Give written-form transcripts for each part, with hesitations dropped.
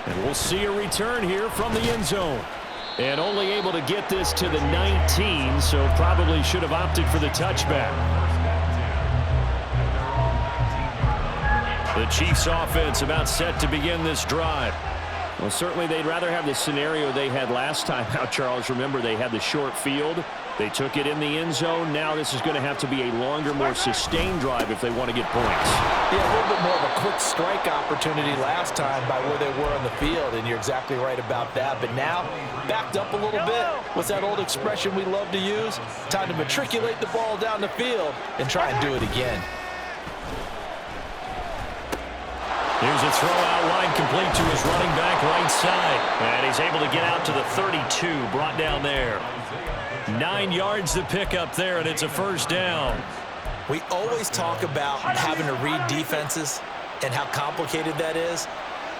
And we'll see a return here from the end zone. And only able to get this to the 19, so probably should have opted for the touchback. The Chiefs offense about set to begin this drive. Well, certainly they'd rather have the scenario they had last time out, Charles. Remember, they had the short field. They took it in the end zone. Now this is going to have to be a longer, more sustained drive if they want to get points. Yeah, a little bit more of a quick strike opportunity last time by where they were on the field, and you're exactly right about that. But now, backed up a little bit. What's that old expression we love to use? Time to matriculate the ball down the field and try and do it again. Here's a throw out wide, complete to his running back right side. And he's able to get out to the 32, brought down there. 9 yards to pick up there, and it's a first down. We always talk about having to read defenses and how complicated that is.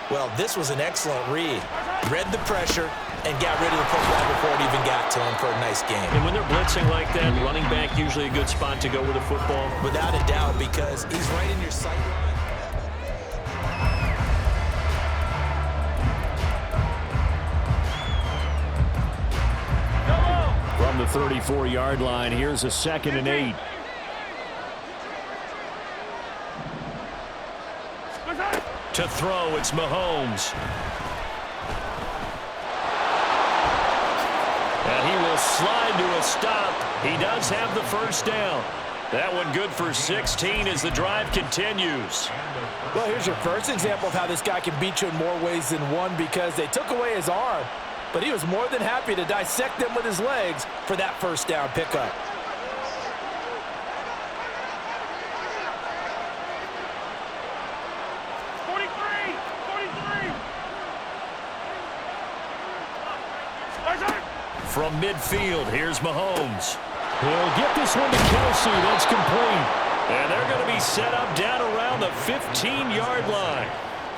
Well, this was an excellent read. Read the pressure and got rid of the football before it even got to him for a nice game. And when they're blitzing like that, running back usually a good spot to go with the football. Without a doubt, because he's right in your sight line. From the 34-yard line, here's a 2nd and 8. To throw, it's Mahomes. And he will slide to a stop. He does have the first down. That one good for 16 as the drive continues. Well, here's your first example of how this guy can beat you in more ways than one, because they took away his arm, but he was more than happy to dissect them with his legs for that first down pickup. From midfield, here's Mahomes. He'll get this one to Kelsey. That's complete. And they're going to be set up down around the 15-yard line.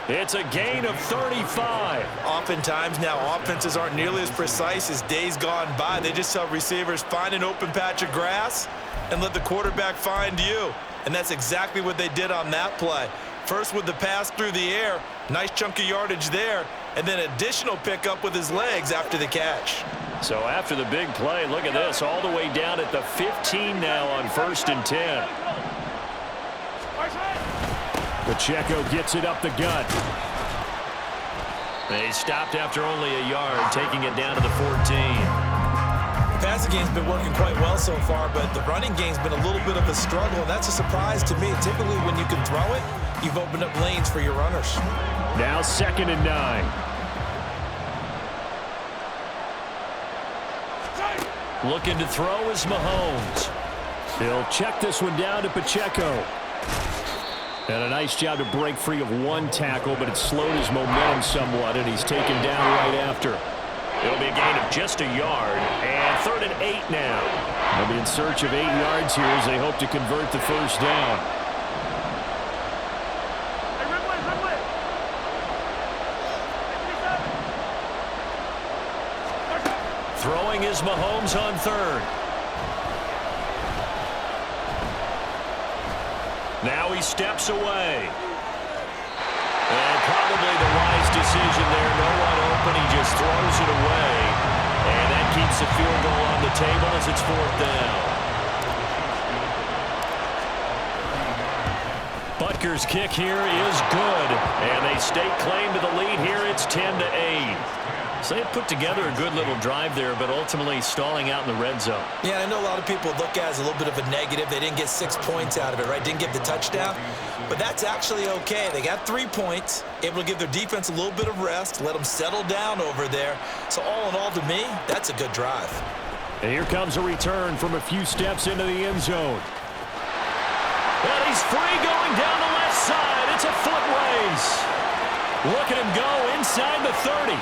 It's a gain of 35. Oftentimes now, offenses aren't nearly as precise as days gone by. They just tell receivers, find an open patch of grass and let the quarterback find you. And that's exactly what they did on that play. First with the pass through the air, nice chunk of yardage there, and then additional pickup with his legs after the catch. So after the big play, look at this, all the way down at the 15 now on 1st and 10. Pacheco gets it up the gut. They stopped after only a yard, taking it down to the 14. The passing game's been working quite well so far, but the running game's been a little bit of a struggle, and that's a surprise to me. Typically, when you can throw it, you've opened up lanes for your runners. Now 2nd and 9. Looking to throw is Mahomes. He'll check this one down to Pacheco. And a nice job to break free of one tackle, but it slowed his momentum somewhat, and he's taken down right after. It'll be a gain of just a yard, and 3rd and 8 now. They'll be in search of 8 yards here as they hope to convert the first down. Throwing is Mahomes on 3rd. Now he steps away. And probably the wise decision there. No one open. He just throws it away. And that keeps the field goal on the table as it's 4th down. Butker's kick here is good. And they stake claim to the lead here. It's 10-8. So they put together a good little drive there, but ultimately stalling out in the red zone. Yeah, I know a lot of people look at it as a little bit of a negative. They didn't get 6 points out of it, right? Didn't get the touchdown. But that's actually okay. They got 3 points, able to give their defense a little bit of rest, let them settle down over there. So all in all, to me, that's a good drive. And here comes a return from a few steps into the end zone. And he's free going down the left side. It's a foot race. Look at him go inside the 30.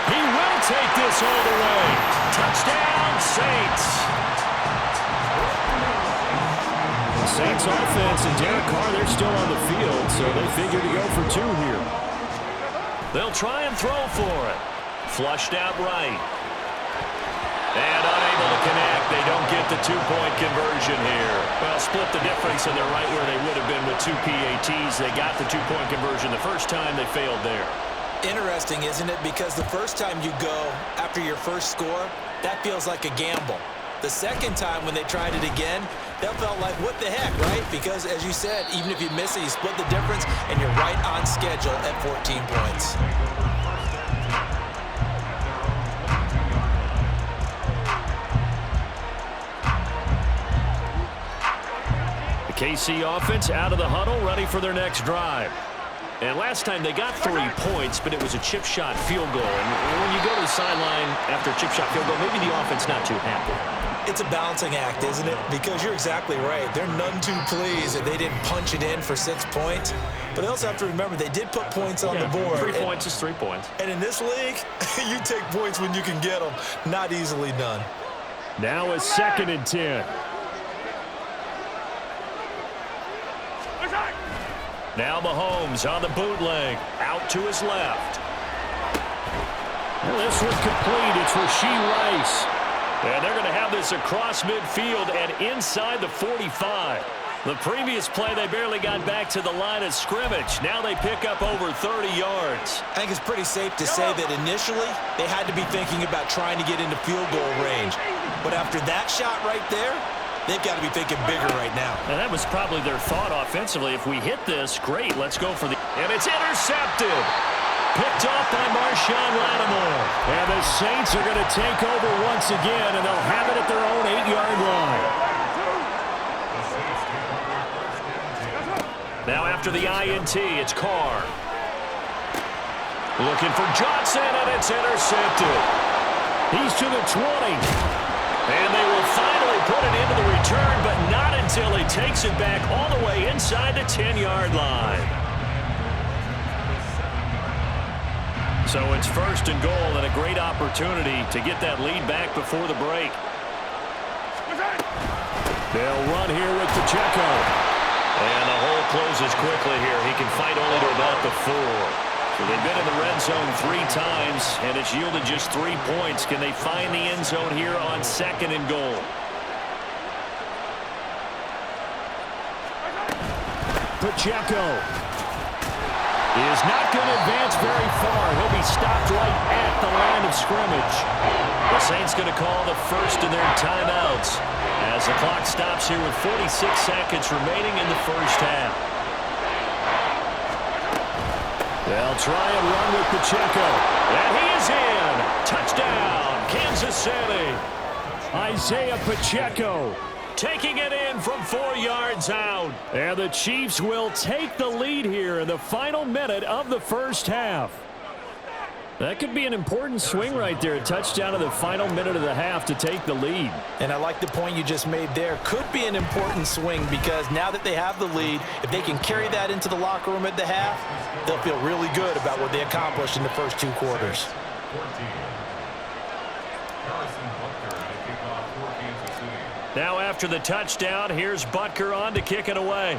He will take this all the way. Touchdown, Saints. The Saints offense and Derek Carr, they're still on the field, so they figure to go for 2 here. They'll try and throw for it. Flushed out right. And unable to connect. They don't get the 2-point conversion here. Well, split the difference, and they're right where they would have been with 2 PATs. They got the 2-point conversion the first time. They failed there. Interesting, isn't it? Because the first time you go after your first score, that feels like a gamble. The second time when they tried it again, that felt like, what the heck, right? Because, as you said, even if you miss it, you split the difference, and you're right on schedule at 14 points. The KC offense out of the huddle, ready for their next drive. And last time they got 3 points, but it was a chip shot field goal. And when you go to the sideline after a chip shot field goal, maybe the offense not too happy. It's a balancing act, isn't it? Because you're exactly right. They're none too pleased that they didn't punch it in for 6 points. But they also have to remember they did put points on the board. 3 points is 3 points. And in this league, you take points when you can get them. Not easily done. Now a 2nd and 10. Now Mahomes on the bootleg. Out to his left. Well, this was complete. It's Rashee Rice. And they're going to have this across midfield and inside the 45. The previous play, they barely got back to the line of scrimmage. Now they pick up over 30 yards. I think it's pretty safe to say that initially they had to be thinking about trying to get into field goal range. But after that shot right there, they've got to be thinking bigger right now. And that was probably their thought offensively. If we hit this, great, let's go for the... And it's intercepted. Picked off by Marshawn Lattimore. And the Saints are going to take over once again, and they'll have it at their own 8-yard line. Now after the INT, it's Carr. Looking for Johnson, and it's intercepted. He's to the 20. And they will finally put it into the return, but not until he takes it back all the way inside the 10-yard line. So it's 1st and goal and a great opportunity to get that lead back before the break. They'll run here with Pacheco. And the hole closes quickly here. He can fight only to about the 4. So they've been in the red zone 3 times, and it's yielded just 3 points. Can they find the end zone here on 2nd and goal? Pacheco is not going to advance very far. He'll be stopped right at the line of scrimmage. The Saints going to call the first of their timeouts as the clock stops here with 46 seconds remaining in the first half. They'll try and run with Pacheco. And he is in. Touchdown, Kansas City. Isaiah Pacheco taking it in from 4 yards out. And the Chiefs will take the lead here in the final minute of the first half. That could be an important swing right there. A touchdown in the final minute of the half to take the lead. And I like the point you just made there. Could be an important swing because now that they have the lead, if they can carry that into the locker room at the half, they'll feel really good about what they accomplished in the first 2 quarters. Now after the touchdown, here's Butker on to kick it away.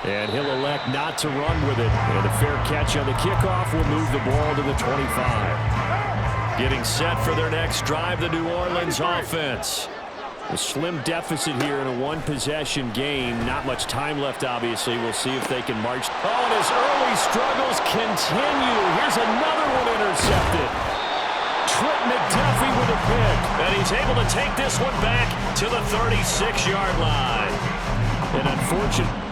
And he'll elect not to run with it. And a fair catch on the kickoff will move the ball to the 25. Getting set for their next drive, the New Orleans offense. A slim deficit here in a 1-possession game. Not much time left, obviously. We'll see if they can march. Oh, and his early struggles continue. Here's another one intercepted. Trent McDuffie with a pick. And he's able to take this one back to the 36-yard line. An unfortunate...